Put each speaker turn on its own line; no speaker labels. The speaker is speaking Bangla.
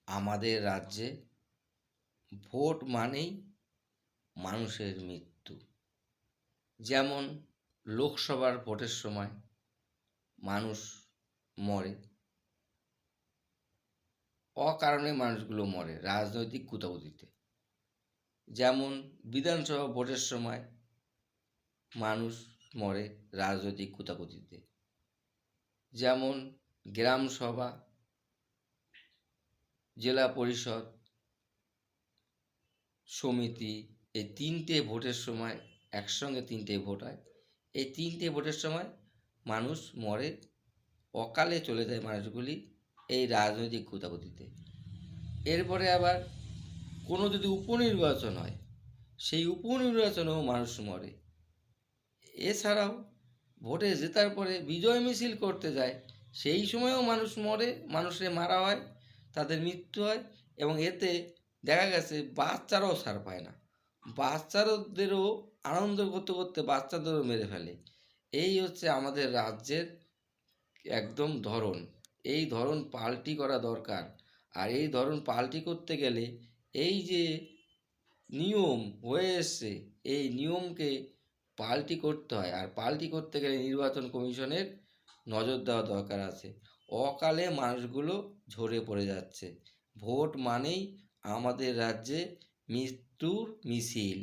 আমাদের রাজ্যে ভোট মানেই মানুষের মৃত্যু। যেমন লোকসভার ভোটের সময় মানুষ মরে, অকারণে মানুষগুলো মরে রাজনৈতিক কুতাকুতিতে। যেমন বিধানসভা ভোটের সময় মানুষ মরে রাজনৈতিক কুতাকুতিতে। যেমন গ্রাম সভা, জেলা পরিষদ, সমিতি, এই তিনটে ভোটের সময় একসঙ্গে তিনটে ভোট হয়। এই তিনটে ভোটের সময় মানুষ মরে, অকালে চলে যায় মানুষগুলি এই রাজনৈতিক কুতাকুতিতে। এরপরে আবার কোনো যদি উপনির্বাচন হয়, সেই উপনির্বাচনেও মানুষ মরে। এছাড়াও ভোটে জেতার পরে বিজয় মিছিল করতে যায়, সেই সময়েও মানুষ মরে, মানুষের মারা হয়, তাদের মৃত্যু হয়। এবং এতে দেখা গেছে বাচ্চারাও ছাড় পায় না, বাচ্চাদেরও আনন্দ করতে করতে বাচ্চাদেরও মেরে ফেলে। এই হচ্ছে আমাদের রাজ্যের একদম ধরন। এই ধরন পাল্টি করা দরকার। আর এই ধরন পাল্টি করতে গেলে এই যে নিয়ম হয়ে এসছে, এই নিয়মকে পাল্টি করতে হয়। আর পাল্টি করতে গেলে নির্বাচন কমিশনের নজর দেওয়া দরকার আছে। অকালে মানুষগুলো ঝরে পড়ে যাচ্ছে। ভোট মানেই আমাদের রাজ্যে মৃত্যুর মিছিল।